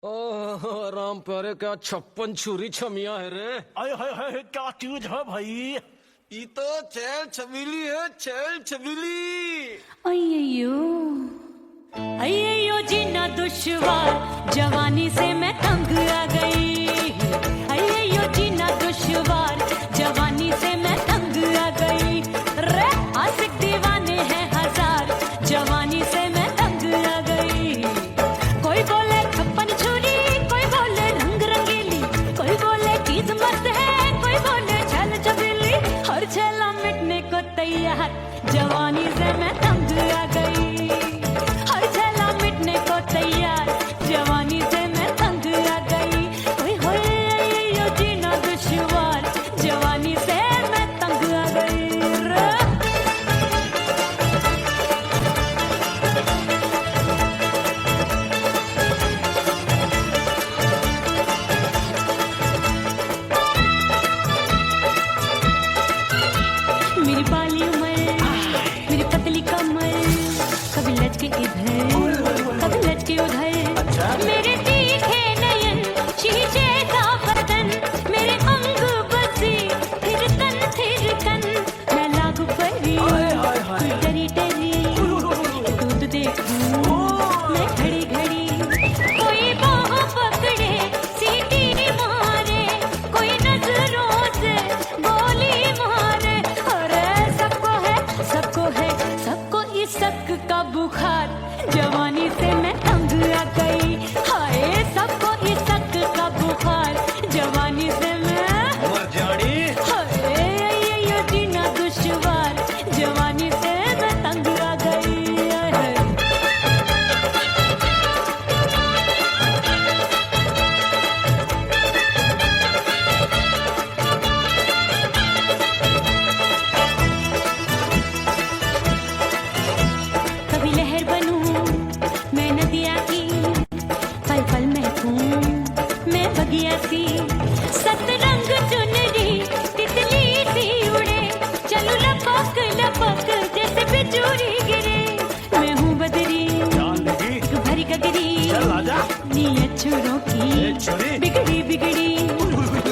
ओह राम प्यारे, क्या 56 छुरी छमिया है रे। आय हाय हाय, क्या चीज है भाई। ये तो चैल छबीली है, चैल छबीली। अय्यो अय्यो जीना दुश्वार, जवानी से मैं तंग आ गई। अय्यो जीना दुश्वार, जवानी से मैं तंग आ गई। रे आशिक दीवाने हैं हजार, जवानी से मैं तंग आ गई। कोई बोले 56 छुरी, कोई बोले रंग रंगीली, कोई बोले चीज मस्त है, कोई बोले छल छबीली। हर छेला मिटने को तैयार, जवानी से मैं तंग आ गई। हर छेला मिटने को तैयार, जवानी से मैं तंग आ गई। ओए होए यो जीना दुश्वार, जवानी से मैं तंग आ गई। मेरी बाली उमर, मेरी पतली कमर, कभी लचके इधर कभी लचके उधर। मेरे तीखे नयन, शीशे का बदन, मेरे अंग बसे थिरकन थिरकन। मैं लागू परी डरी डरी, दूध देखूं मैं घड़ी घड़ी। कोई बाह पकड़े सीटी मारे, कोई नजरों से गोली मारे। अरे सबको इस शक का बुखार, जवानी से मैं तंग आ गई। हाय सबको इस शक का बुखार, जवानी से मैं मर जानी। हाय ये जीना दुश्वार, जवानी से मैं तंग आ गई। कभी लहर बनूं मैं नदिया की, पल पल महकूं मैं बगिया सी। सतरंग चुनरी तितली सी उड़े, चलूं लपक लपक जैसे बिजुरी गिरे। मैं हूँ बदरी एक भरी गगरी, नीयत छुरों की बिगड़ी बिगड़ी।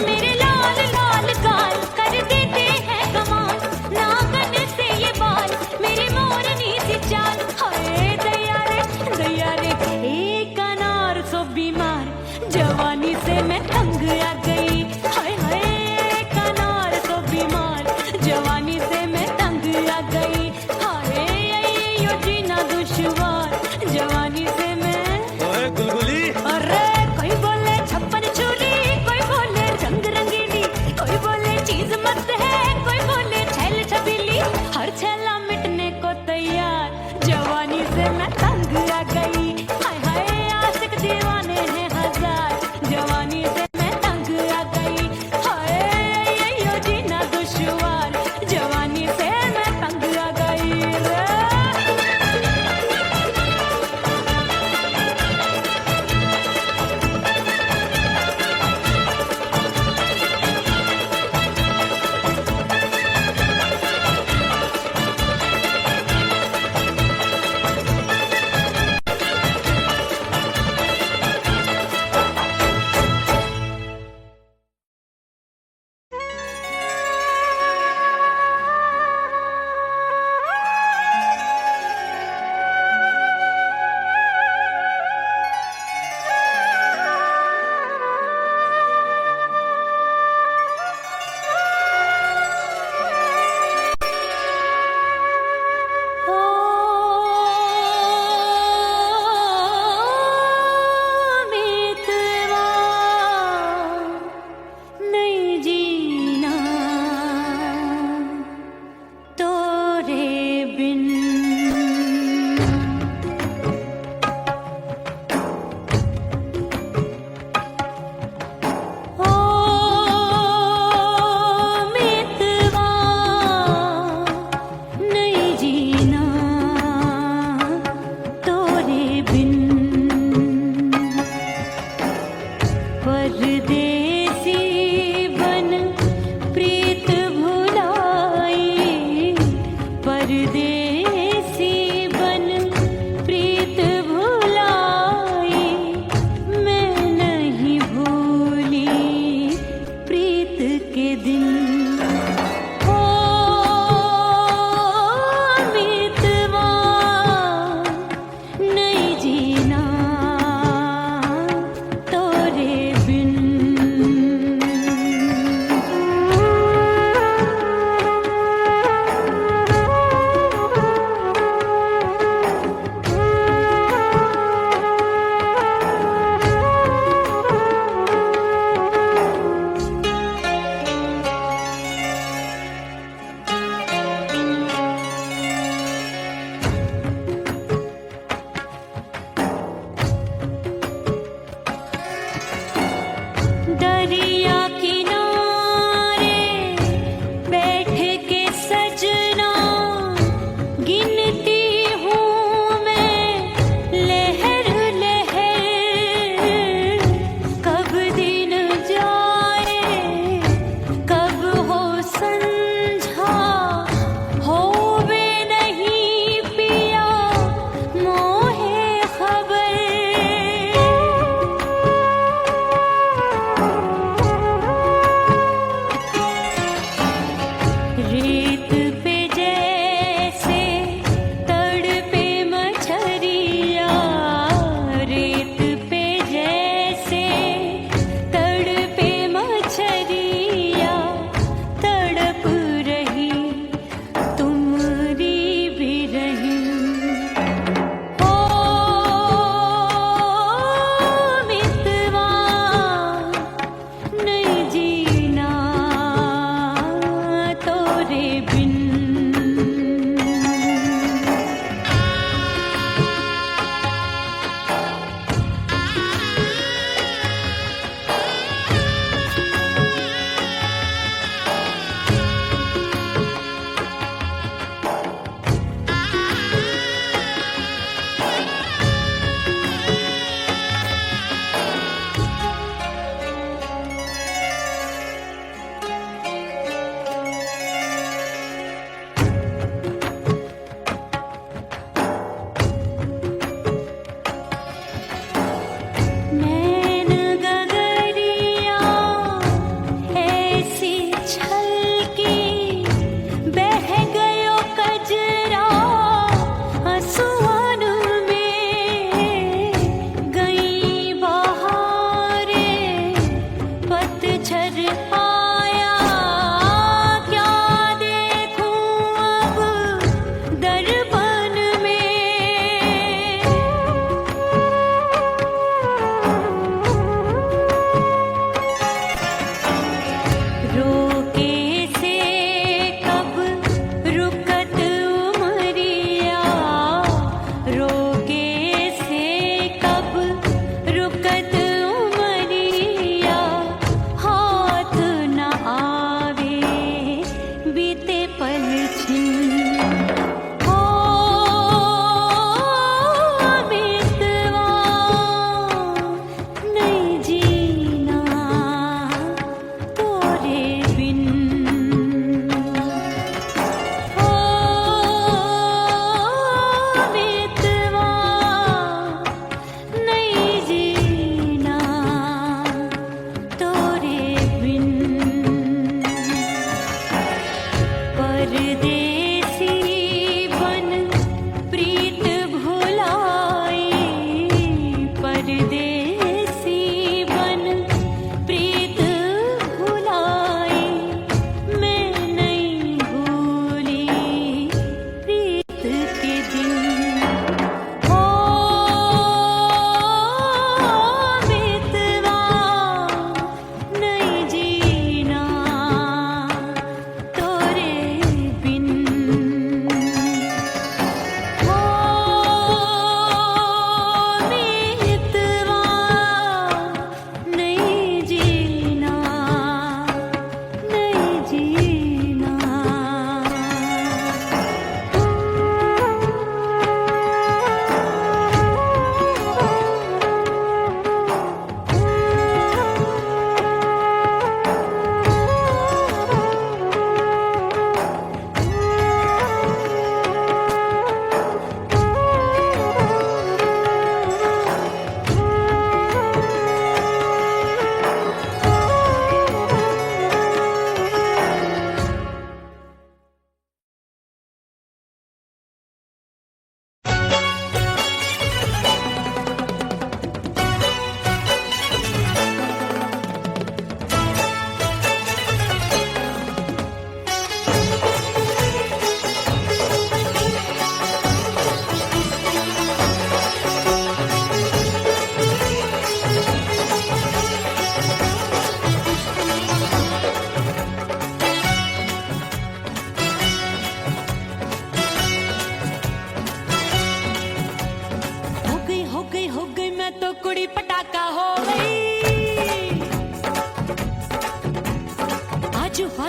मेरे लाल लाल गाल कर देते हैं कमाल, नागन से ये बाल मेरी मोरनी सी चाल। हाय दैया रे एक अनार सो बीमार, जवानी से मैं तंग आ गई। हाय हाय एक अनार सो बीमार, जवानी से मैं तंग आ गई। हाय यो जीना दुश्वार, जवानी से मैं। ओए गुलगुली, अरे कोई बोले 56 छुरी, कोई बोले रंग रंगीली, कोई बोले चीज मस्त है, कोई बोले छल छबीली। हर छेला मिटने को तैयार, जवानी से मैं तंग आ गई। हाय हाय आशिक दीवाने हैं हजार,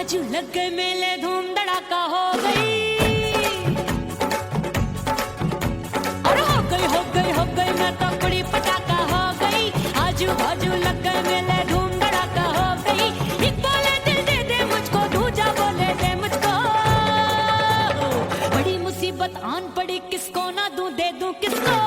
बाजू लग गए मेले धूम धड़ाका हो गई और हो गई मैं तो बड़ी पटाखा हो गई आजू बाजू लग गए मेले धूम धड़ाका हो गई एक बोले दिल दे दे मुझको दूजा बोले दे मुझको बड़ी मुसीबत आन पड़ी किसको ना दूं दे दूं किसको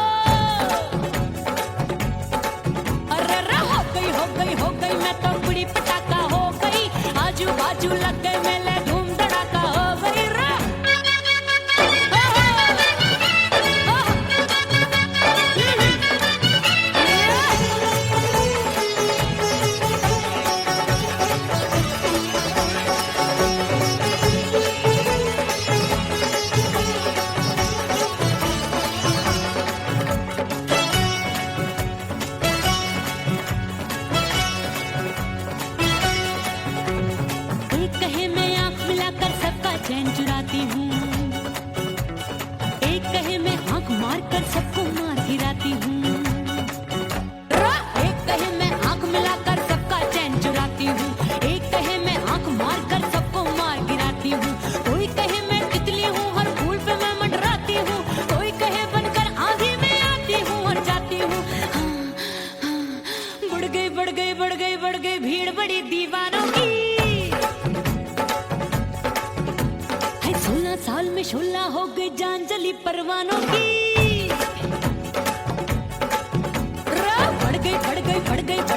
अरे हो गई मैं तो बड़ी पटाखा हो गई आजू बाजू लग गए मेले धूम धड़ाका हो गई रे एक कहे मैं आंख मिलाकर सबका चैन चुराती हूँ एक कहे मैं आंख मारकर सबको मार गिराती हूँ एक कहे मैं आंख मिलाकर सबका चैन चुराती हूँ एक कहे मैं आंख मारकर सबको मार गिराती हूँ कोई कहे मैं तितली हूँ हर फूल पे मैं मंडराती हूँ कोई कहे बनकर आंधी में आती हूँ और जाती हूँ बढ़ गई भीड़ बड़ी दीवानों की 16 साल में शोला हो गई जान जली परवानों की बढ़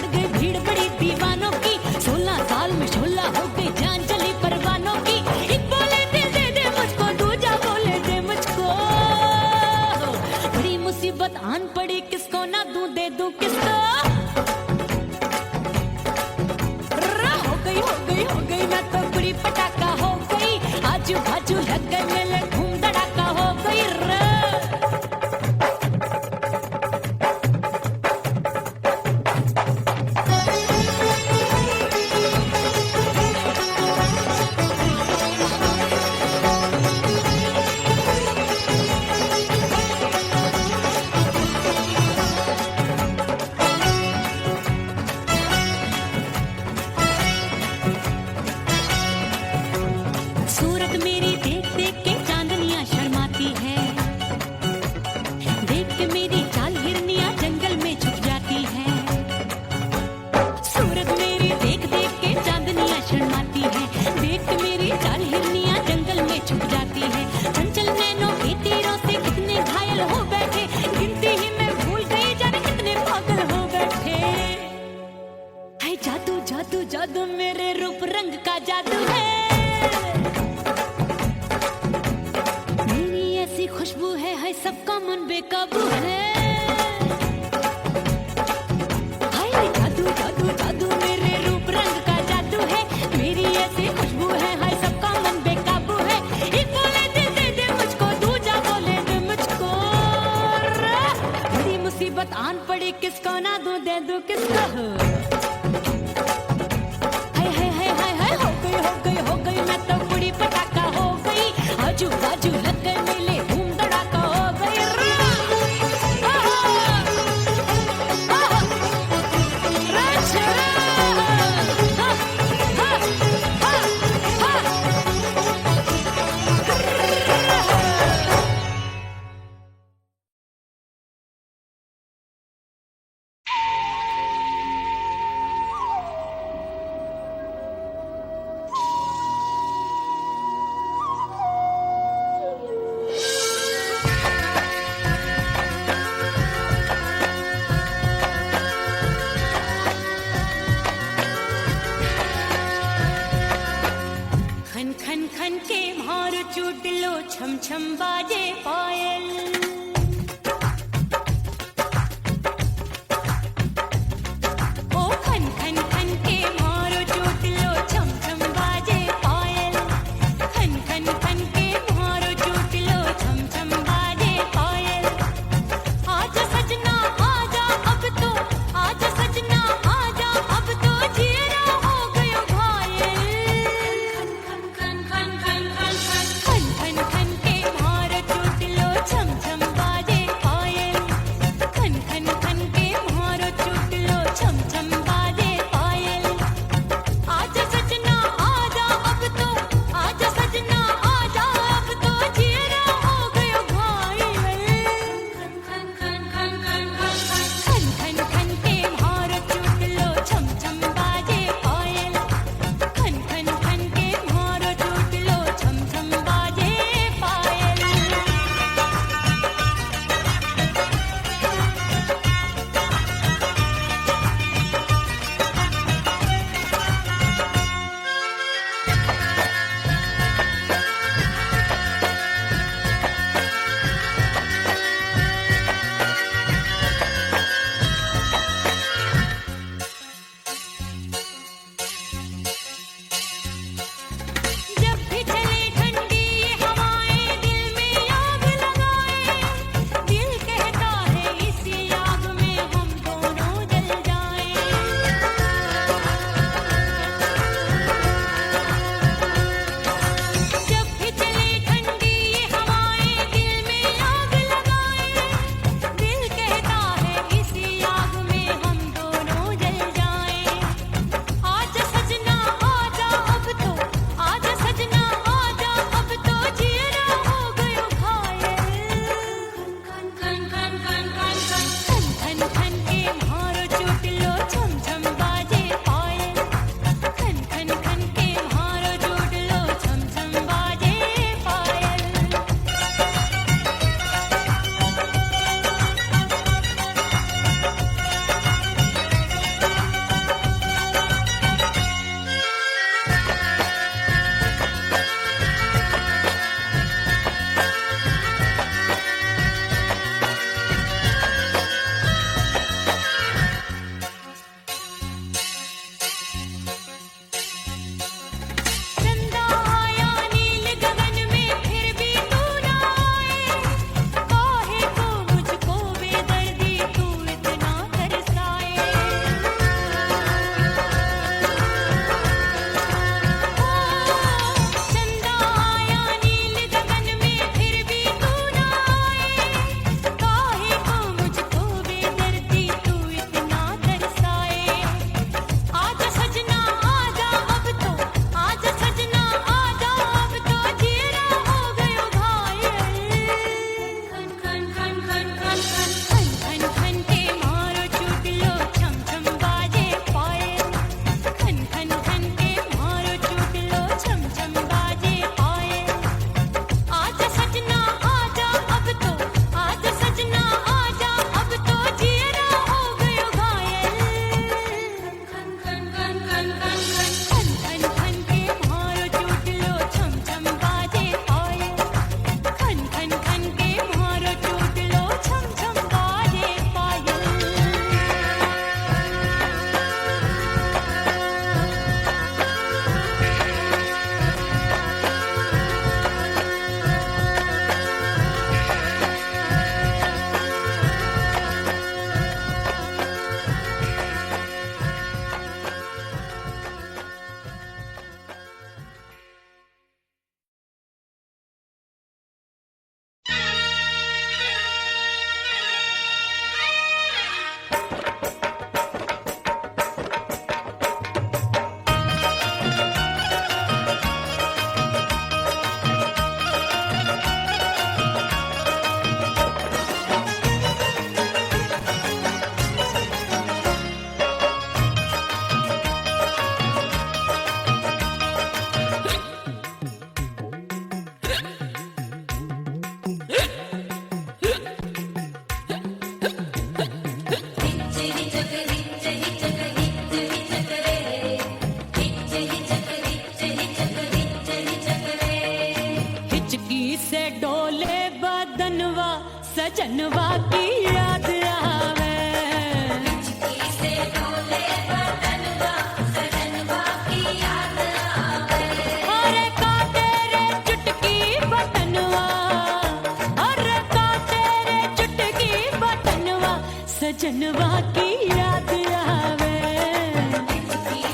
गई भीड़ बड़ी दीवानों की 16 साल में शोला हो गई जान जली परवानों की एक बोले दिल दे दे मुझको दूजा बोले दे मुझको बड़ी मुसीबत आन पड़ी किसको ना दूं दे दूं किसको हो गई मैं तो बड़ी पटाखा हो गई आजू बाजू लग गए मेले धूम धड़ाका हो गई रे सूरत मेरी देख देख के चांदनियां शर्माती है देख के मेरी चाल हिरनियां जंगल में छुप जाती है सूरत मेरी देख देख के चांदनियां शर्माती है देख के मेरी चाल हिरनियां जंगल में छुप जाती है चंचल नैनों के तीरों से कितने घायल हो बैठे गिनती ही मैं भूल गई जाने कितने पागल हो बैठे है जादू जादू जादू मेरे रूप रंग का जादू है ऐसी खुशबू है सबका मन बेकाबू है हाय जादू जादू जादू मेरे रूप रंग का जादू है मेरी ऐसी खुशबू है हाय सबका मन बेकाबू है एक बोले दिल दे दे मुझको दूजा बोले दे मुझको बड़ी मुसीबत आन पड़ी किसको ना दूं दे दूं किसको हो गई मैं तो बड़ी पटाखा हो गई आजू बाजू लग गए मेले धूम धड़ाका हो गई खन खन खन के भार चूट लो छम छम बाजे पायल ओ खन खन खन के भार चूट लो छम छम बाजे पायल खन खन खन के भार चूट लो छम छम बाजे पायल आजा सजना आजा अब तो आजा सजना आजा अब तो जीरा हो गयो घायल खन खन खन खन खन खन खन खन के भार चूट सजनवा की याद आवे। से डोले बदनवा सजनवा की याद आवे। अरे का तेरे चुटकी बटनवा, अरे का तेरे चुटकी बटनवा सजनवा की याद आवे।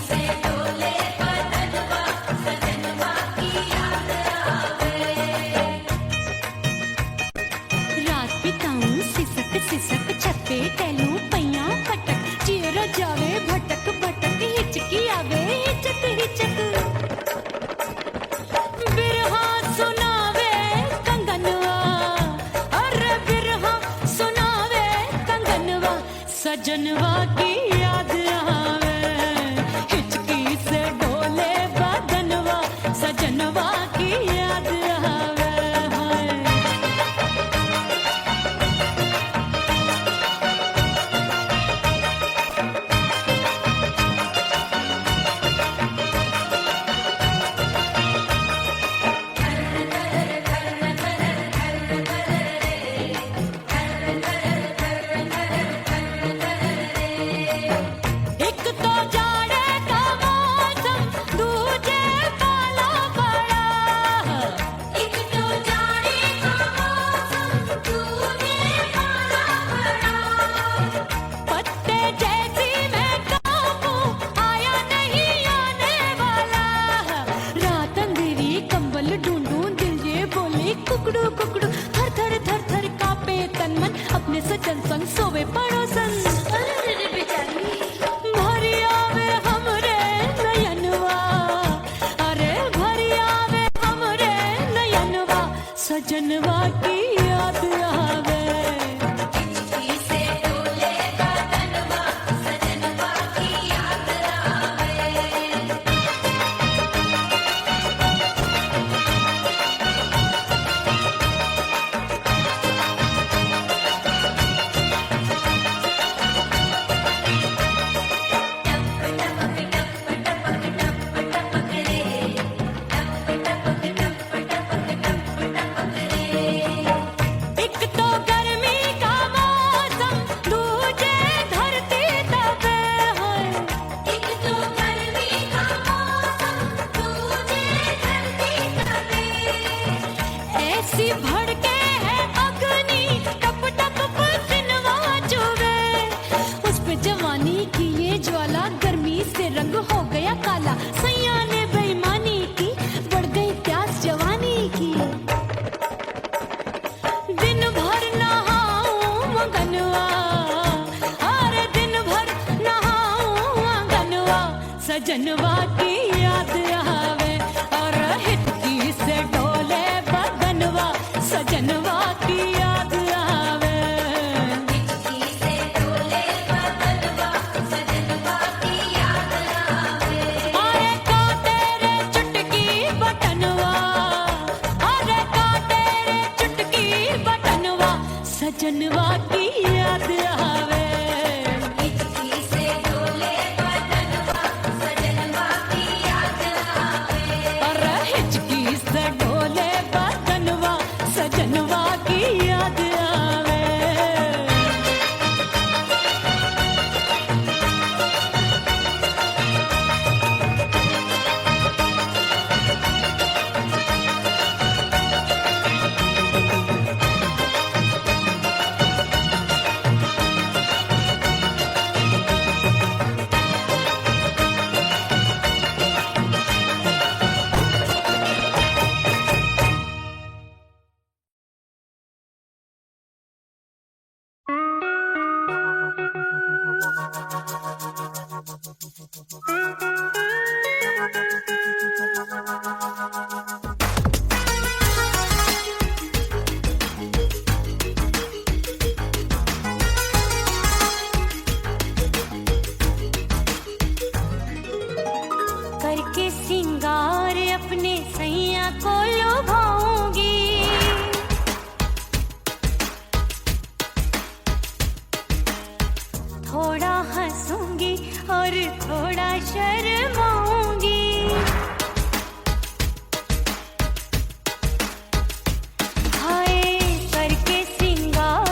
से डोले बदनवा सजनवा की याद आवे। रात बिताऊं सिसक सिसक छत पे टहलूं पैया पटक चेहरा जावे भटक भटक हिचकी आवे हिचक हिचक। बिरहा सुनावे कंगनवा, अरे बिरहा सुनावे कंगनवा सजनवा की याद आवे। हिचकी से डोले बदनवा सजनवा की याद आवे। हाय एक तो जाड़े का मौसम दूजे काला पड़ा। एक तो जाने का मौसम तूने काला पड़ा। पत्ते जैसी मैं कांपूं आया नहीं आने वाला। रात अंधेरी कंबल ढूंढूं दिल ये बोले कुकड़ू कुकड़ू। थर थर थर थर कांपे तन मन अपने सजन संग सोवे पड़ोसन। अरे बेचारी भरी आवे हमरे नयनवा, अरे भरी आवे हमरे नयनवा सजनवा की याद आवे। से डोले बदनवा सजनवा की याद आवे। एक तो गर्मी का मौसम दूजे धरती तपे है। एक तो गर्मी का मौसम तूने धरती तपे। ऐसी भड़के है अग्नि टप टप पसीनवा चुभे। उस पे जवानी की ये ज्वाला गर्मी से रंग हो गया काला। सैया ने बेईमानी की बढ़ गई प्यास जवानी की। दिन भर नहाऊं मगनवा, अरे दिन भर नहाऊं आंगनवा सजनवा की याद आवे। और हिचकी से डोले बदनवा सजनवा की याद आवे। से डोले बदनवा सजनवा की याद आवे। अरे का तेरे चुटकी बटनवा, अरे का तेरे चुटकी बटनवा सजनवा की याद आवे। से डोले बदनवा सजनवा की याद आवे। अरे हिचकी से डोले बदनवा सजनवा की याद आवे। करके सिंगार अपने सैया को लुभाऊंगी। थोड़ा हंसूंगी और थोड़ा शर्माऊंगी। हाय करके सिंगार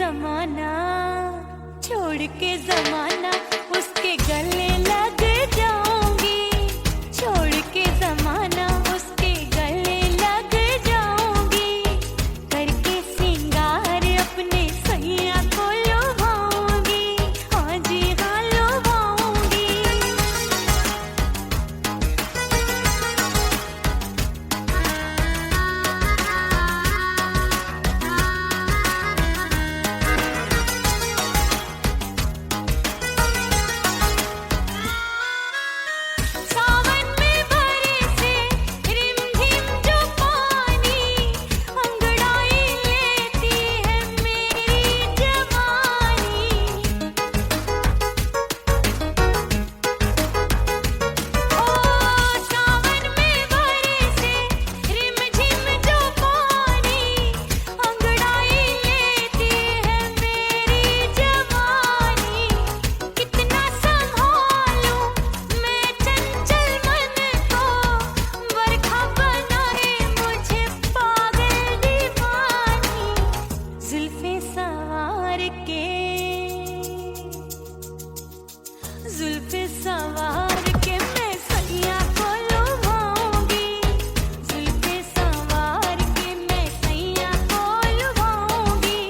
जमाना, छोड़ के जमाना उसके गले लग जाऊंगी, छोड़ के जमाना उसके गले लग जाऊंगी, करके सिंगार अपने सैया को लुभाऊंगी, हाँ जी हाँ लुभाऊंगी। सावन में बरसे रिमझिम जो पानी, अंगड़ाई लेती है मेरी जवानी। ओ सावन में बरसे रिमझिम जो पानी, अंगड़ाई लेती है मेरी जवानी। कितना संभालूं मैं चंचल मन को, बरखा बनाए मुझे पागल दीवानी। जुल्फे सवार के, जुल्फे सवार के मैं सैया को लुभाऊंगी, जुल्फे सवार के मैं सैया को लुभाऊंगी।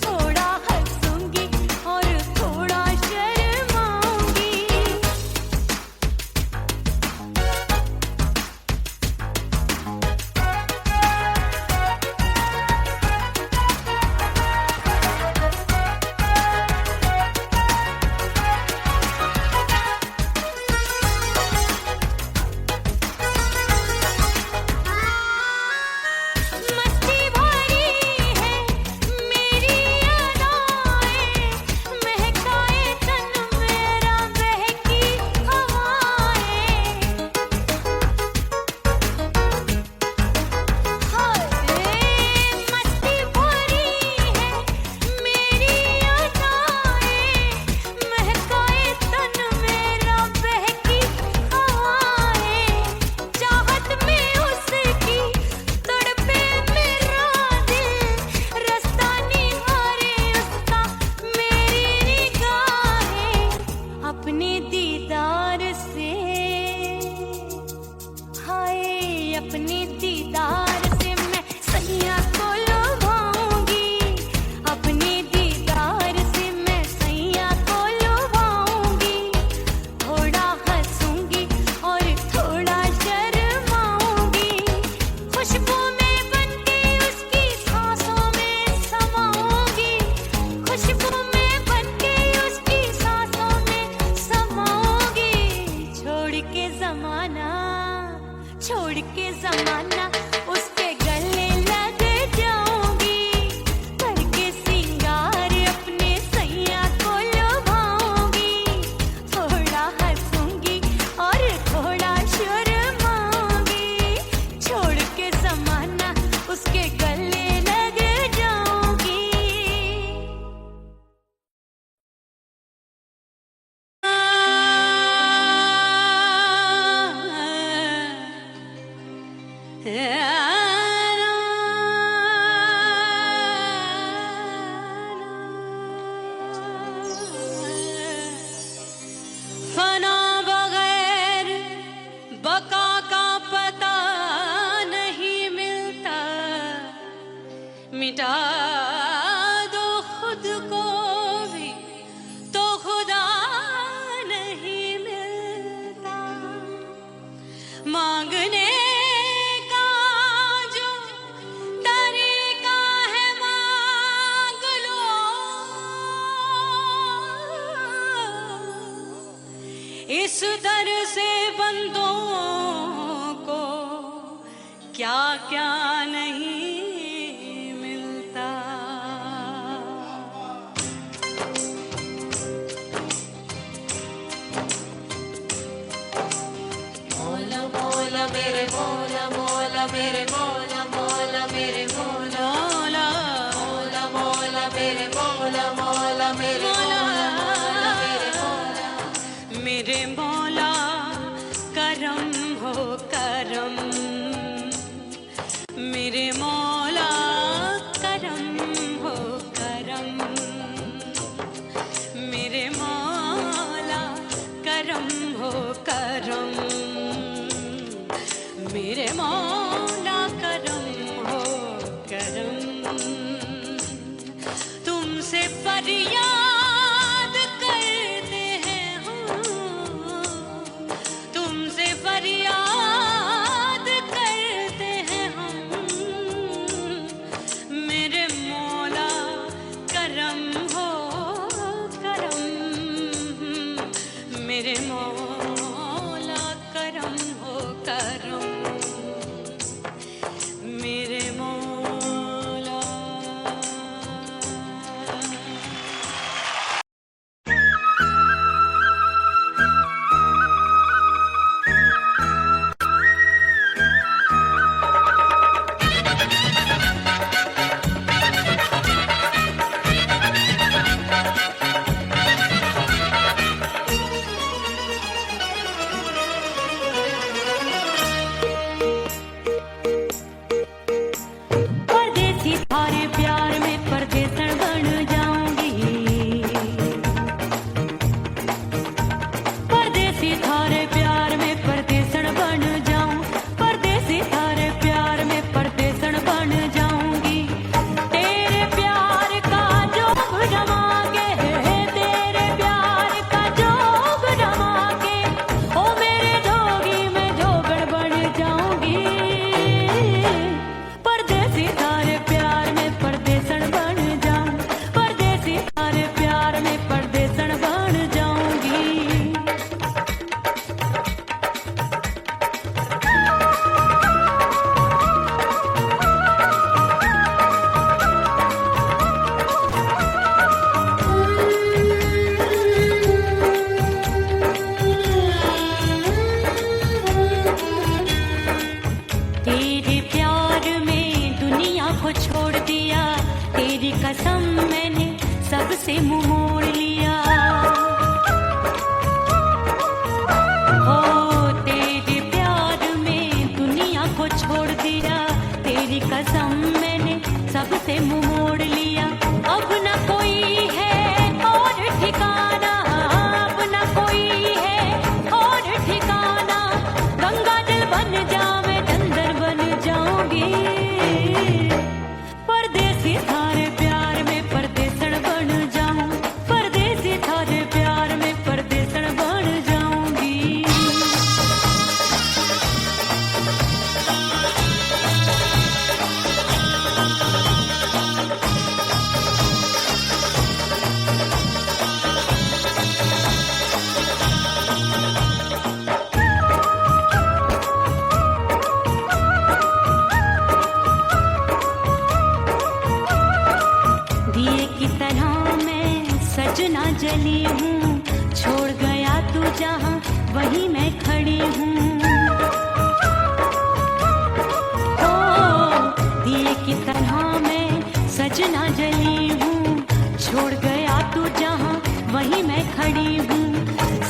थोड़ा हंसूंगी और थोड़ा शर्माऊंगी। मस्ती भरी है मेरी अदाएं, महकाए तन मेरा बहकी हवाएं। हाय मस्ती भरी है मेरी अदाएं, महकाए तन मेरा बहकी हवाएं। चाहत में उसकी तड़पे मेरा दिल, रास्ता निहारे उसका मेरी निगाहें। अपने दीदार से, हाय अपने दीदार से मैं सैया को लुभाऊंगी, अपने दीदार से मैं सैया को लुभाऊंगी। थोड़ा हंसूंगी और थोड़ा शर्माऊंगी। खुशबू में बनके उसकी सांसों में समाऊंगी, खुशबू में बनके उसकी सांसों में समाऊंगी। छोड़ के जमाना, छोड़ के जमाना उसके गले लग जाऊंगी, करके सिंगार अपने सैया को लुभाऊंगी। थोड़ा हंसूंगी और थोड़ा शर्माऊंगी। छोड़ के जमाना उसके गले लग जाऊंगी। फना बगैर बका का पता नहीं मिलता, मिटा दो खुद को भी तो खुदा नहीं मिलता। मांगने का जो तरीका है मांग लो, इस दर से बंदों को क्या क्या नहीं मिलता। मौला मौला मेरे मौला, मौला मेरे मौला, मौला मेरे मौला, मौला मौला मेरे मौला, मौला मेरे मौला, मौला मेरे मौला। मेरे मौला करम हो करम, मेरे मौला करम हो करम। कसम मैंने सबसे मुंह मोड़ लिया। हो तेरे प्यार में दुनिया को छोड़ दिया, तेरी कसम मैंने सबसे मुंह मोड़ लिया। अब न कोई है और ठिकाना, अब न कोई है और ठिकाना। गंगा जल बन जाऊं मैं, चंदन बन जाऊंगी। परदेसी थारे प्यार में परदेसण बन जाऊं, परदेसी थारे प्यार में परदेसण बन जाऊंगी। दिए की तरह मैं सजना जली हूँ, छोड़ गया तू जहाँ वहीं मैं खड़ी हूँ। ओ दिए की तरह मैं सजना जली हूँ, छोड़ गया तू जहाँ वहीं मैं खड़ी हूँ।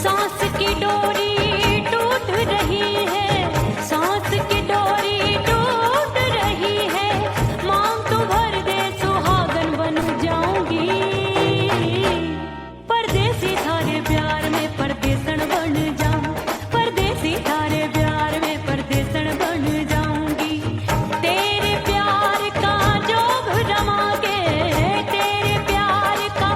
सांस की डोरी टूट रही है, सांस की डोरी टूट रही है। मांग तू भर दे सुहागन बन जाऊंगी। परदेसी थारे प्यार में परदेसण बन जाऊं, परदेसी थारे प्यार में परदेसण बन जाऊंगी। तेरे प्यार का जोग रमा के, तेरे प्यार का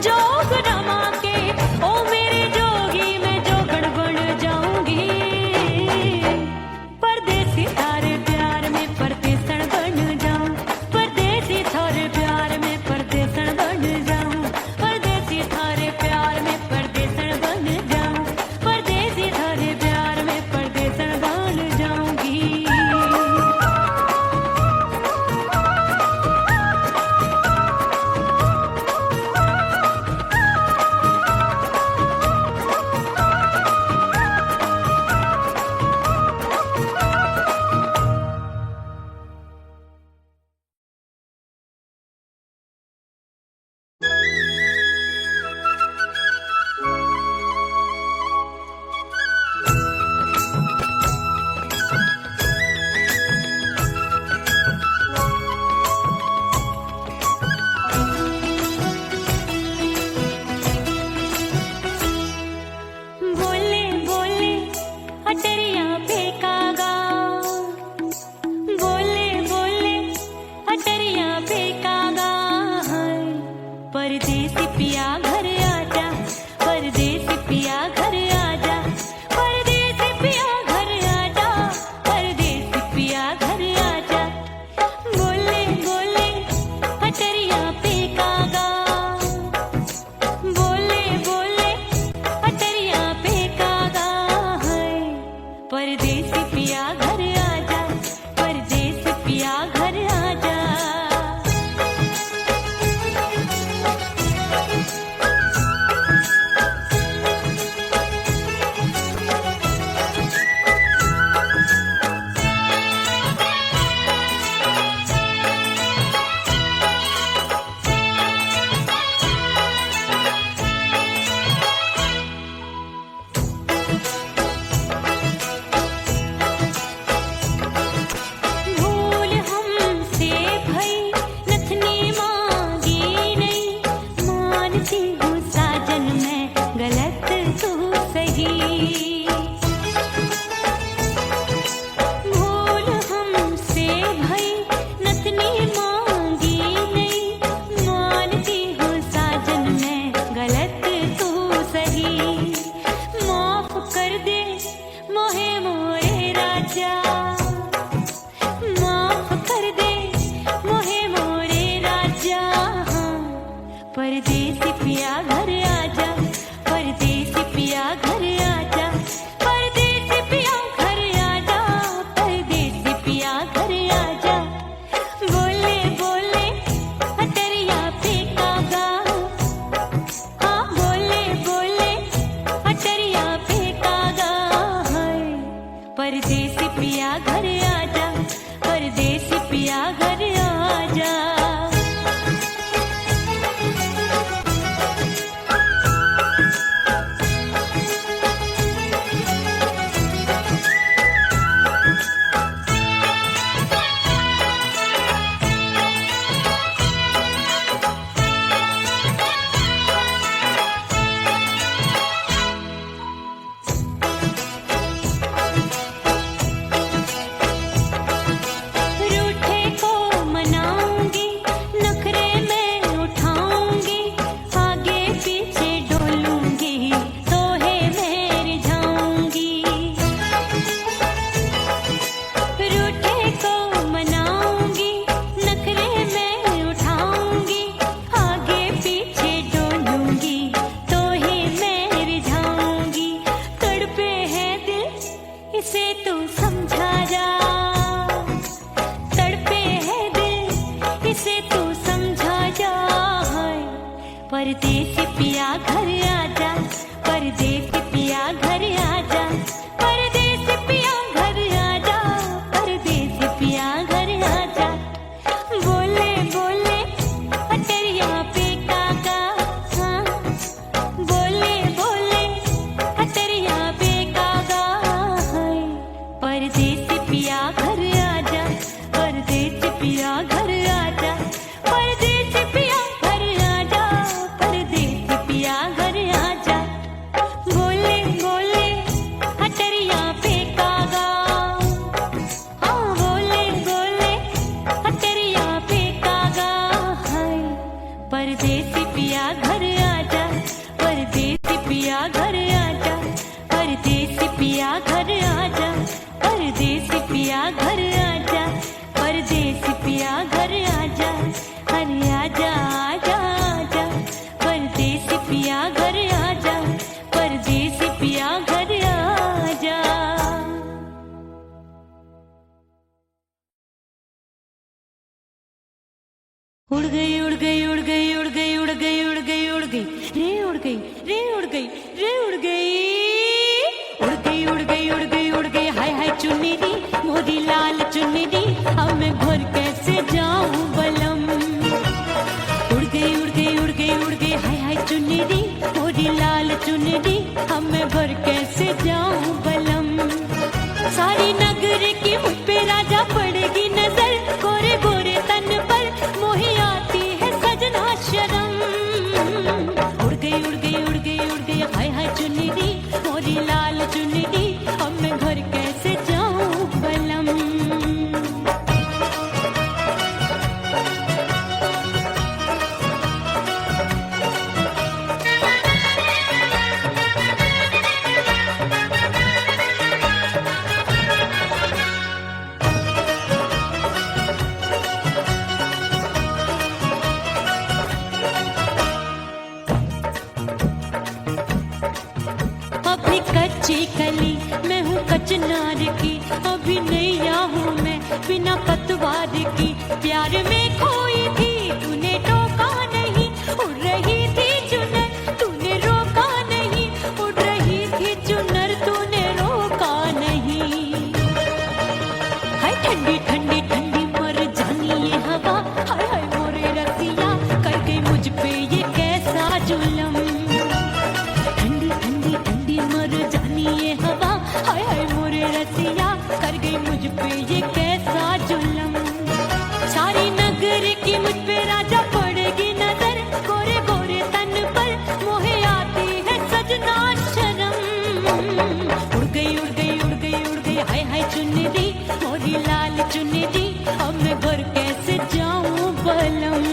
जोग रमा के, ओ मेरे जोगी मैं जोगण बन जाऊंगी। परदेसी थारे प्यार में परदेसण बन जाऊं, परदेसी थारे प्यार में परदेसण बन जाऊं, परदेसी थारे प्यार में परदेसण बन जाऊं, परदेसी थारे प्यार में परदेसण बन जाऊंगी। बोले बोले अटरिया फेंकागा, बोले बोले अटरिया फेंकागा। परदेसी पिया घर आजा, परदेसी पिया घर आजा, परदेसी पिया घर आजा, परदेसी पिया घर आजा। बोले बोले अटरिया फेंकागा, बोले बोले अटरिया फेंकागा है। परदेसी पिया घर आजा, परदेसी पिया घर आजा। भूल हमसे भई नथनी मांगी नहीं, मानती हूँ साजन मैं गलत तू सही। भूल हमसे भई नथनी मांगी नहीं, मानती हूँ साजन मैं गलत तू सही। माफ कर दे मोहे मोरे राजा, माफ कर दे मोहे मोरे राजा। परदेसी पिया घर आजा, परदेसी पिया घर आजा, परदेसी पिया घर आजा, परदेसी पिया घर आजा। बोले बोले अटरिया फेंकागा, हाँ बोले बोले अटरिया फेंकागा है। परदेसी पिया घर आजा, परदेसी पिया घर आजा। परदेसी पिया घर आजा, परदेसी पिया घर आजा, परदेसी पिया घर आजा, परदेसी पिया घर आजा। बोले बोले अटरिया पे काका, हाँ बोले बोले अटरिया पे काका, हाय परदेसी पिया घर आजा, परदेसी पिया घर आजा, परदेसी पिया घर आजा, परदेसी पिया घर आजा। बोले बोले अटरिया पे कागा, हाँ बोले बोले अटरिया पे कागा, हाय परदेसी पिया घर आजा, परदेसी पिया घर आजा, परदेसी पिया घर आजा, परदेसी पिया घर आजा, परदेसी पिया घर आजा, अरे आजा आजा आजा, परदेसी पिया घर आजा, परदेसी पिया घर आजा। उड़ गई उड़ गई उड़ गई उड़ गई उड़ गई उड़ गई उड़ गई रे उड़ गई रे उड़ गई रे उड़ गई उड़ गई उड़ गई उड़ गई उड़ गई हाय हाय चुन्नी दी मोरी लाल चुन्नी दी, अब मैं घर कैसे जाऊं बलम। उड़ गई उड़ गई उड़ गई उड़ गई हाय हाय चुन्नी दी मोरी लाल चुन्नी दी, अब मैं घर कैसे जाऊं बलम। सारी नगर की मुझ पे राजा पड़ेगी नजर, गोरे गोरे तन पर मोही आती है सजना शर्म। उड़ गई उड़ गई उड़ गई उड़ गई हाय हाय चुन्नी दी मोरी लाल चुन्नी दी, अब मैं घर कैसे जाऊं बलम। अभी कच्ची कली मैं हूँ कचनार की, अभी नैया हूँ मैं बिना पतवार की। प्यार में खोई थी तूने टोका नहीं, उड़ रही थी चुनर तूने रोका नहीं, उड़ रही थी चुनर तूने रोका नहीं। हाय ठंडी ठंडी ठंडी मर जानी ये हवा, हाय हाय मोरे रसिया कर गई मुझ पे ये कैसा जुलम। ठंडी ठंडी ठंडी मर जानी ये हवा, हाय हाय मोरे रसिया कर गई मुझ पे ये कैसा जुलम। सारी नगर की मुझ पे राजा पड़ेगी नजर, गोरे गोरे तन पर मोहे आती है सजना शर्म। उड़ गई उड़ गई उड़ गई उड़ गई हाय हाय चुन्नी दी मोरी लाल चुन्नी दी, अब मैं घर कैसे जाऊं बलम।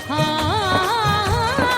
हाँ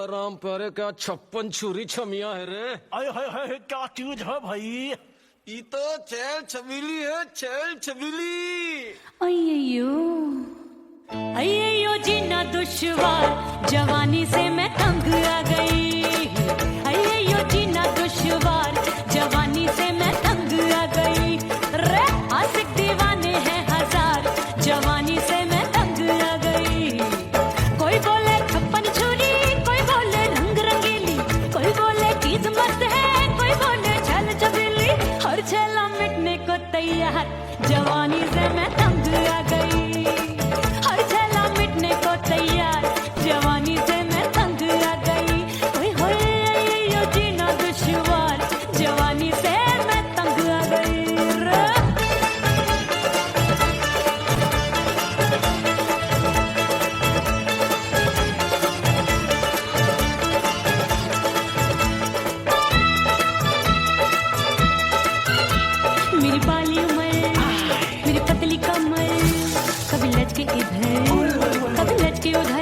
राम प्यारे क्या 56 छुरी छमिया है रे। आय हाय हाय क्या चीज है भाई। ये तो चैल छबीली है, चैल छबीली। अय्यो जीना दुश्वार, जवानी से मैं तंग आ गई। अय्यो जीना दुश्वार, जवानी से मैं तंग आ गई। रे आशिक दीवाने हैं हजार, जवानी से मैं तंग आ गई। कोई बोले 56 छुरी, कोई बोले रंग रंगीली, कोई बोले चीज मस्त है, कोई बोले छल छबीली। हर छेला मिटने को तैयार, जवानी से मैं तंग आ गई। हर छेला मिटने को तैयार, जवानी से मैं तंग आ गई। ओए होए ये जीना दुश्वार, जवानी से मैं तंग आ गई रे। मेरी बाली उमर, मेरी पतली कमर, कभी लचके इधर, कभी लचके उधर।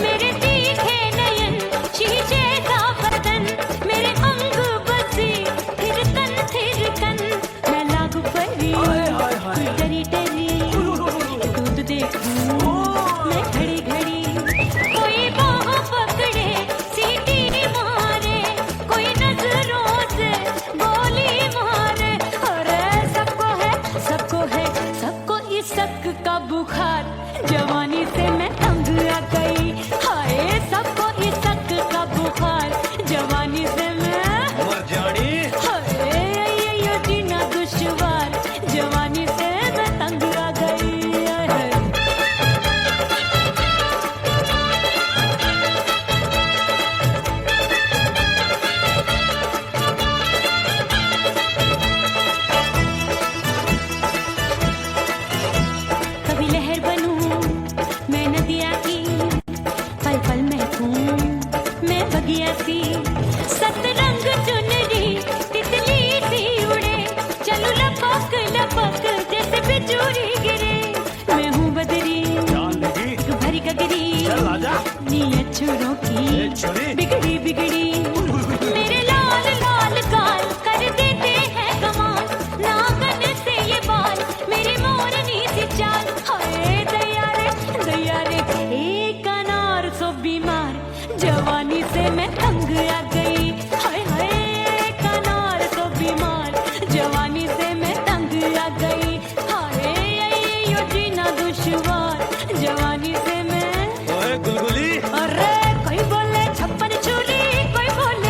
मेरे तीखे नयन, शीशे का बदन, मेरे अंग बसी, फिर कन, मैं लागू परी, तू डरी डरी, दूध देखूं मैं घड़ी घड़ी। कोई बाह पकड़े, सीटी मारे, कोई नजरों से गोली मारे। अरे सबको है, सबको इस शक का बुखार, जवानी से मैं तंग आ गई। हाय सबको इस शक का बुखार, जवानी से मैं मर जानी। हाय ये जीना दुश्वार, जवानी से मैं तंग आ गई। हाय। कभी लहर बनूं मैं नदिया की, पल पल महकूं मैं बगिया सी। सतरंग चुनरी तितली सी उड़े, चलूं लपक लपक जैसे बिजुरी गिरे। मैं हूँ बदरी जान लगी। भरी गगरी, चल आजा। नीयत छोरों ए, की छोरी। बिगड़ी बिगड़ी। मेरे लाल लाल गाल कर देते हैं कमाल, नागन से ये बाल मेरी मोरनी सी चाल। हाय दैया रे एक अनार सो बीमार, जवानी से मैं तंग आ गई। हाय हाय एक अनार सो बीमार, जवानी से मैं तंग आ गई। हाय यो जीना दुश्वार, जवानी से मैं। ओए गुलगुली। अरे कोई बोले 56 छुरी, कोई बोले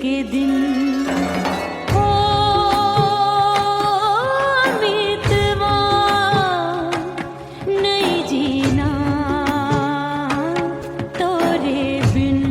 के दिन हो मितवा नहीं जीना तोरे बिन।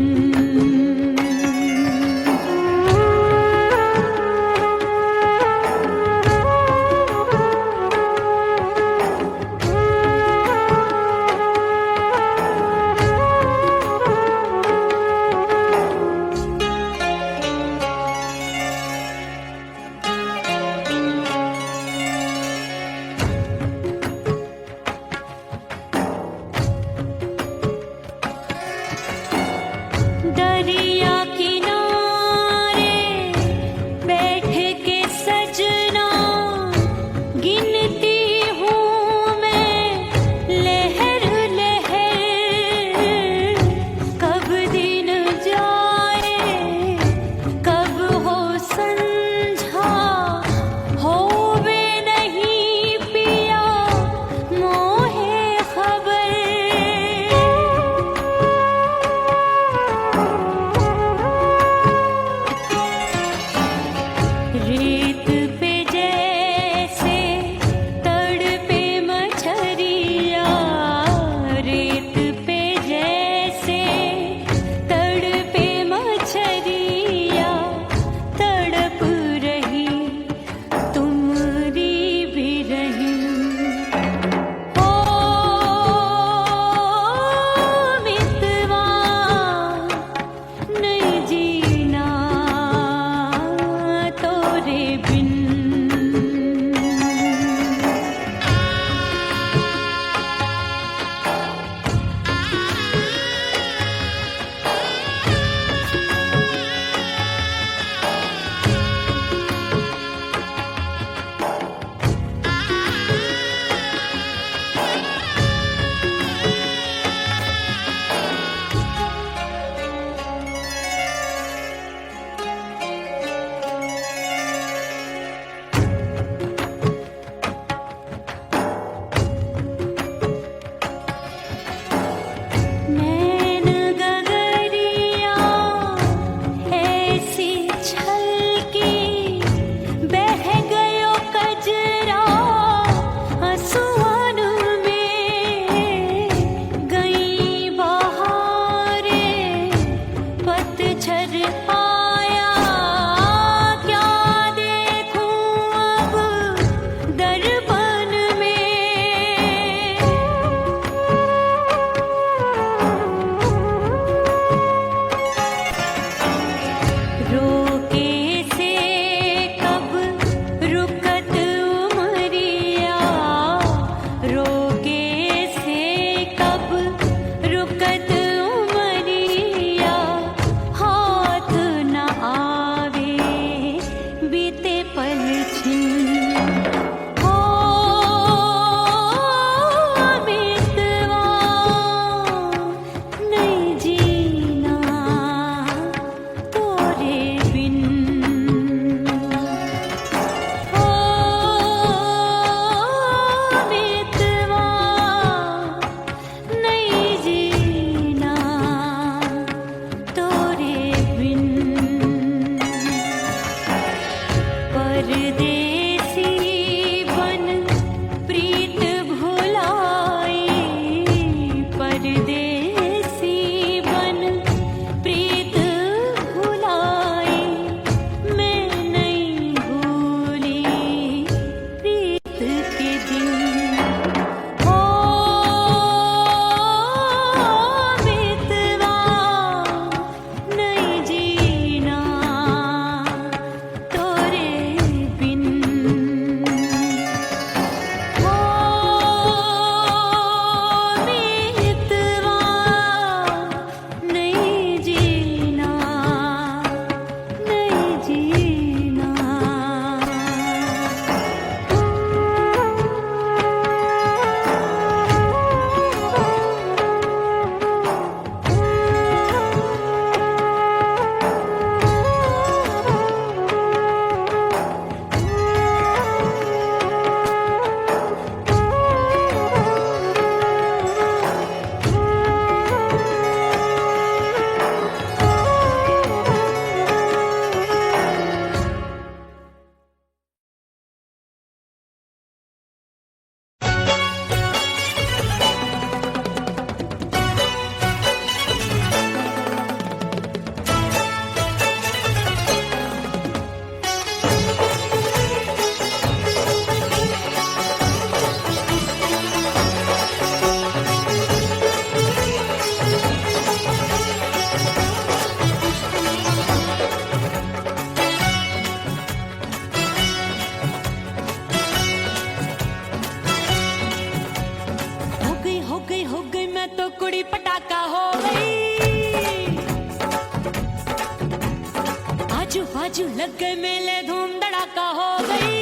बाजू लग गए मेले धूम धड़ाका हो गई।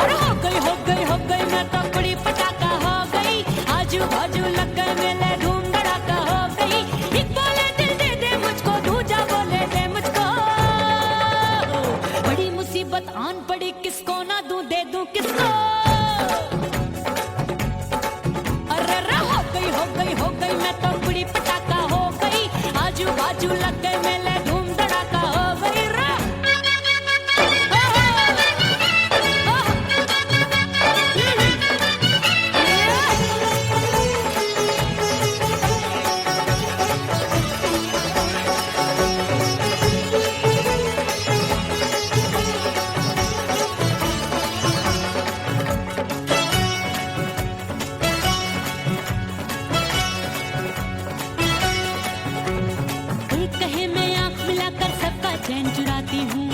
और हो गई मैं तो बड़ी पटाखा हो गई। आजू बाजू लग गए मेले धूम धड़ाका हो गई। एक बोले दिल दे दे मुझको, दूजा बोले दे मुझको। बड़ी मुसीबत आन पड़ी, किसको ना दूं दे दूं किसको। हो गई मैं तो बड़ी पटाखा हो गई। आजू बाजू लग गए मेले धूम धड़ाका हो गई रा। चैन चुराती हूँ,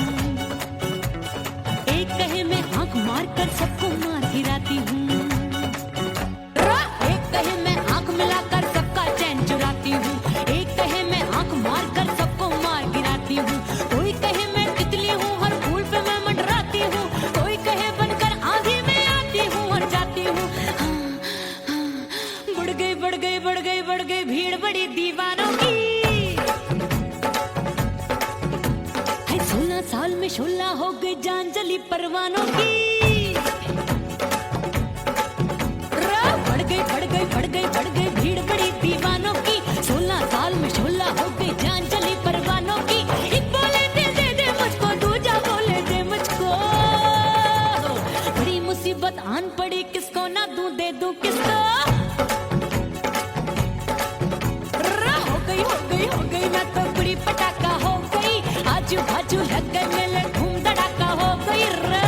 एक कहे मैं आंख मार कर सबको मार गिराती हूँ। एक कहे मैं आंख मिलाकर सबका चैन चुराती हूँ, एक कहे मैं आंख मार कर सबको मार गिराती हूँ। कोई कहे मैं तितली हूँ, हर फूल पे मैं मंडराती हूँ। कोई कहे बनकर आंधी में आती हूँ और जाती हूँ। बढ़ गई भीड़ बड़ी दीवानों की। 16 साल में शोला हो गई जान जली परवानों की। बढ़ गई भीड़ बड़ी दीवानों की। 16 साल में शोला हो गई जान जली परवानों की। एक बोले दिल दे दे मुझको, दूजा बोले दे मुझको। बड़ी मुसीबत आन पड़ी, किसको ना दूं दे दूं किसको। हो गई मैं तो बड़ी पटाखा हो गई। आजू बाजू लग गए मेले धूम धड़ाका हो गई रे।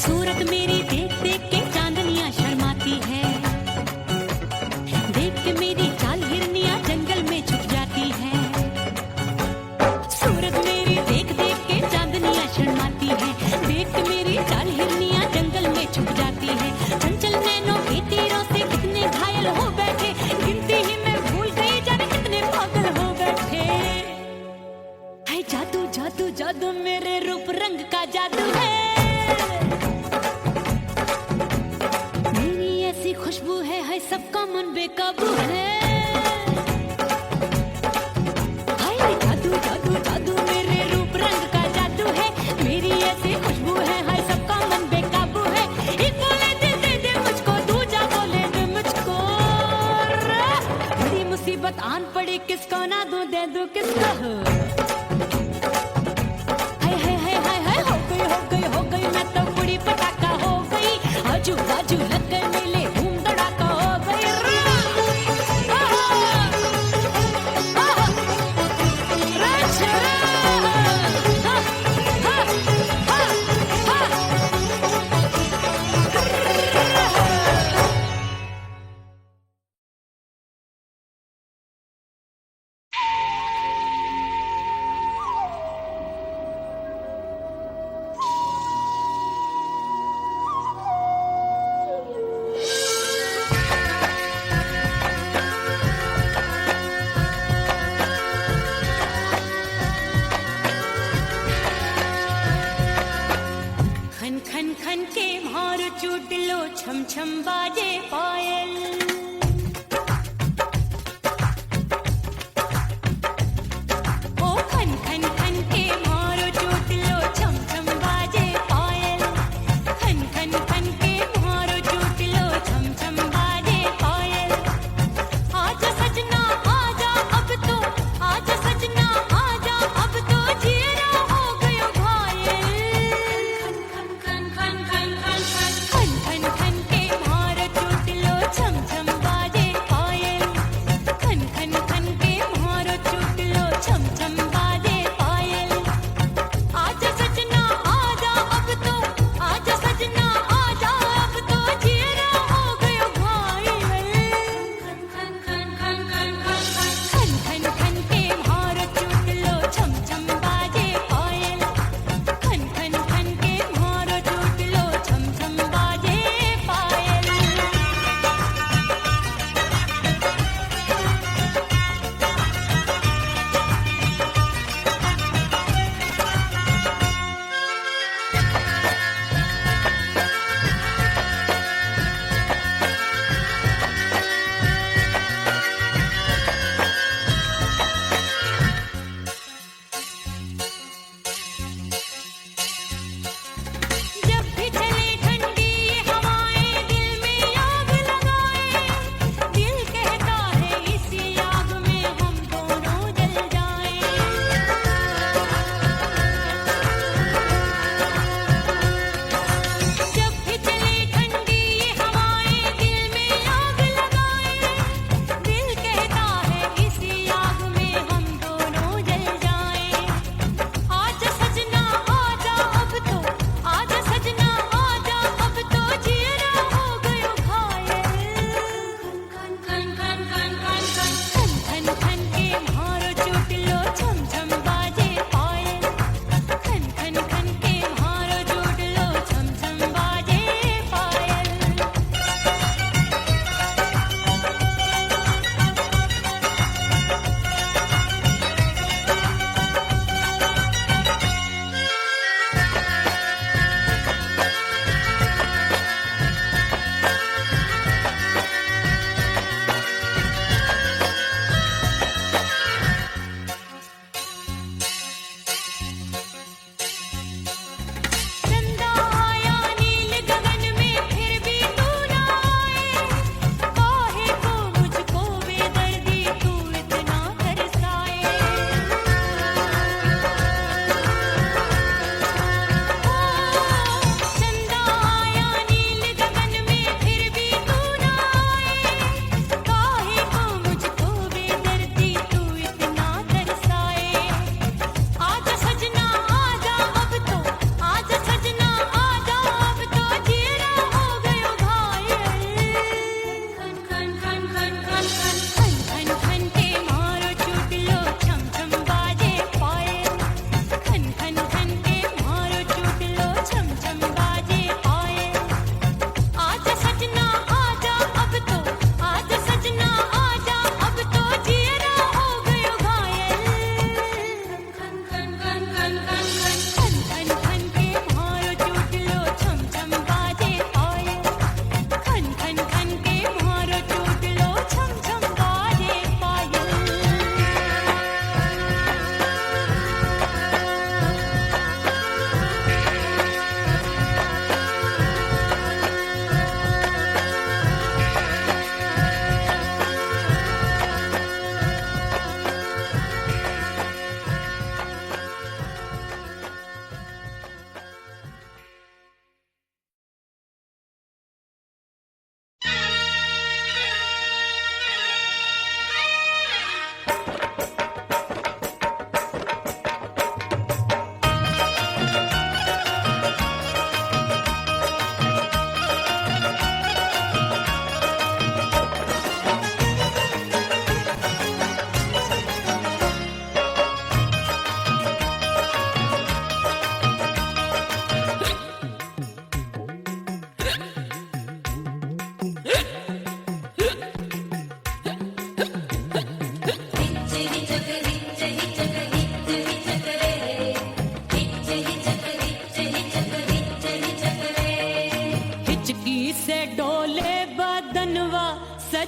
सूरत मेरी देख देख के चांदनियां शर्माती है। देख के मेरी चाल हिरनियां जंगल में छुप जाती है। सूरत मेरी देख देख के चांदनियां शर्माती है। देख के मेरी चाल हिरनियां जंगल में छुप जाती है। चंचल नैनों के तीरों से कितने घायल हो बैठे, गिनती ही मैं भूल गई जाने कितने पागल हो बैठे। है जादू जादू जादू मेरे रूप रंग का जादू है। खुशबू है सबका मन बेकाबू है। हाय जादू जादू जादू मेरे रूप रंग का जादू है। मेरी ऐसी खुशबू है, हाय सबका मन बेकाबू है। एक बोले दिल दे दे मुझको, दूजा बोले दे मुझको। बड़ी मुसीबत आन पड़ी, किसको ना दूं दे दूं किसको। हाय हो गई मैं तो बड़ी पटाखा हो गई। आजू बाजू लग गए मेले धूम धड़ाका हो गई रे। खन खन के भार चूट लो, छम छम बाजे पायल। ओ खन खन खन के भार चूट लो, छम छम बाजे पायल। खन खन खन के भार चूट लो, छम छम बाजे पायल। आजा सजना आजा अब तो, आजा सजना आजा अब तो, जीरा हो गयो घायल। खन खन खन खन खन खन खन खन के भार चूट लो, छम छम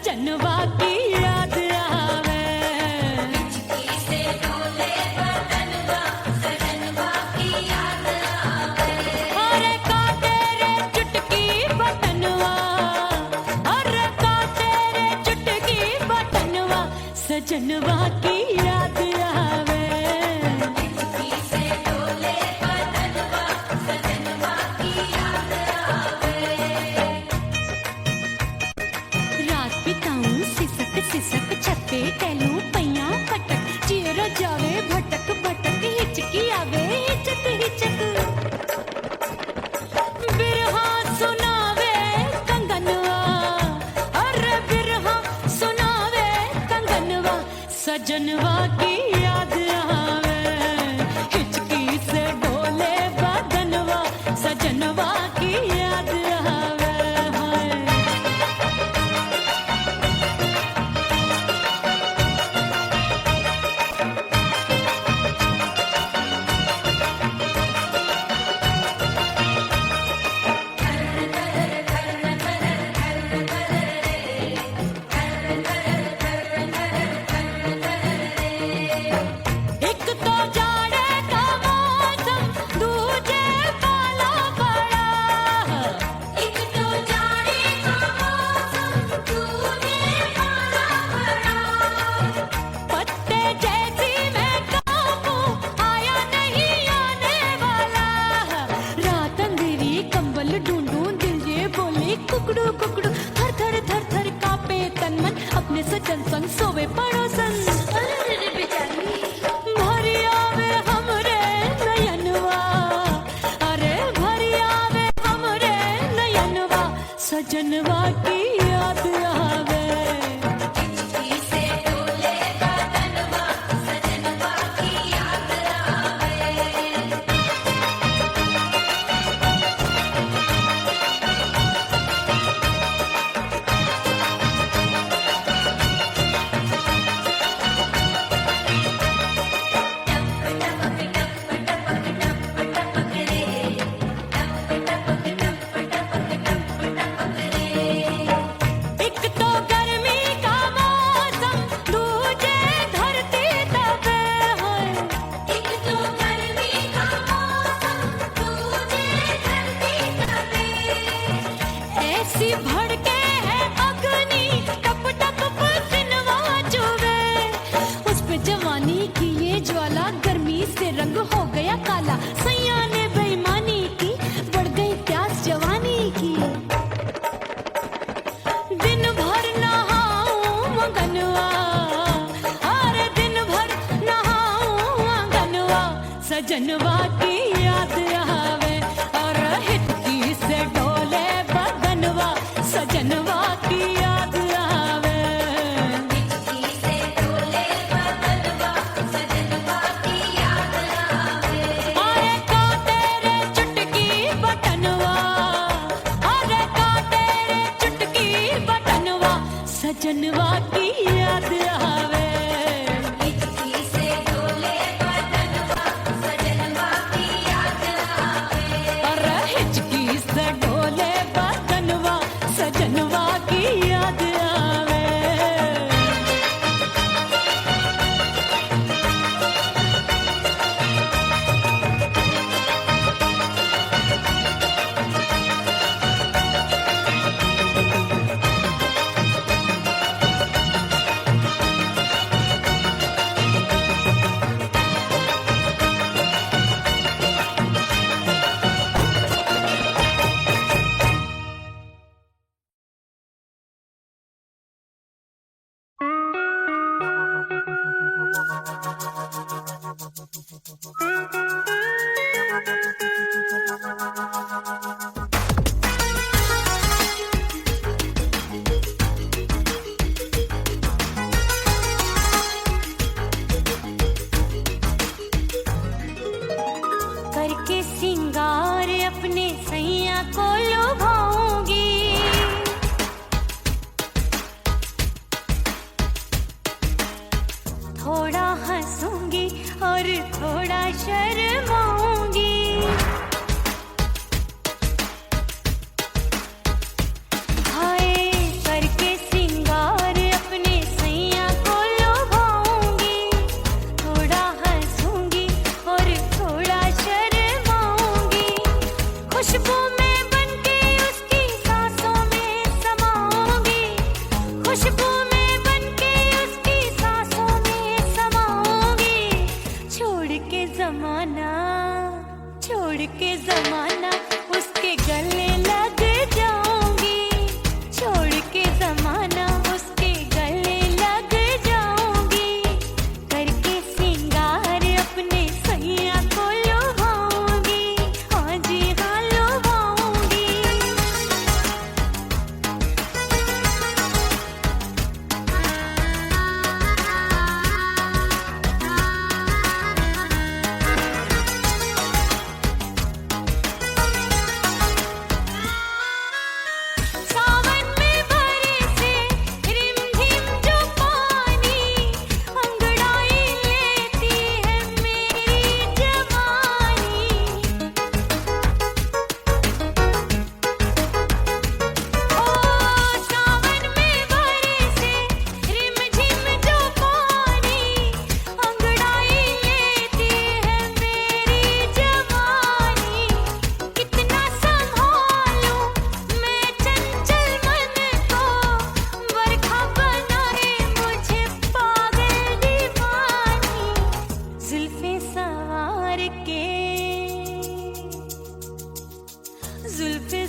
सजनवा की याद आवे। हिचकी से डोले बदनवा सजनवा की याद आवे। अरे का तेरे चुटकी बटनवा, अरे का तेरे चुटकी बटनवा सजनवा की याद आवे। हिचकी से डोले बदनवा सजनवा की याद आवे। रात बिताऊं सिसक सिसक छत्ते टहलूं पैया पटक चेहरा जावे भटक भटक हिचकी आवे हिचक हिचक। बिरहा सुनावे कंगनवा, अरे बिरहा सुनावे कंगनवा सजनवा की याद आवे। हिचकी से डोले बदनवा सजनवा की याद आवे। हाय एक तो जाड़े का मौसम दूजे काला बड़ा। एक तो जाने का मौसम तूने काला पड़ा। पत्ते जैसी मैं कांपूं आया नहीं आने वाला। रात अंधेरी कंबल ढूंढूं दिल ये बोले कुकड़ू कुकड़ू। थर थर थर थर कांपे तन मन अपने सजन संग सोवे पड़ोसन। अरे बेचारी भरी आवे हमरे नयनवा, अरे भरी आवे हमरे नयनवा सजनवा की याद आवे। हिचकी से डोले बदनवा सजनवा की याद आवे। एक तो गर्मी का मौसम दूजे धरती तपे है। एक तो गर्मी का मौसम तुझे धरती तपे। ऐसी भड़के है अग्नि टप टप पसीनवा चुभे। उस पे जवानी की ये ज्वाला गर्मी से रंग हो गया काला। सैया ने बेईमानी की बढ़ गई प्यास जवानी की। दिन भर नहाऊं आंगनवा, अरे दिन भर नहाऊं आंगनवा सजनवा की याद आवे। और हिचकी से डोले बदनवा सजनवा की याद आवे। हिचकी से डोले बदनवा सजनवा की याद आवे। अरे का तेरे चुटकी बटनवा, अरे का तेरे चुटकी बटनवा सजनवा की याद आवे। हिचकी से डोले बदनवा सजनवा की याद आवे। अरे हिचकी से डोले बदनवा सजनवा की याद आवे। करके सिंगार अपने सैया को लुभाऊंगी। थोड़ा हंसूंगी और थोड़ा शर्मा छोड़ के जमाना उसके गले लग जाऊंगी, छोड़ के जमाना उसके गले लग जाऊंगी, करके सिंगार अपने सैया को लुभाऊंगी, हाँ जी हाँ लुभाऊंगी। सावन में बरसे रिमझिम जो पानी, अंगड़ाई लेती है मेरी जवानी। ओ सावन में बरसे रिमझिम जो पानी, अंगड़ाई लेती है मेरी जवानी। कितना संभालूं मैं चंचल मन को, बरखा बनाए मुझे पागल दीवानी। जुल्फे सवार के, जुल्फे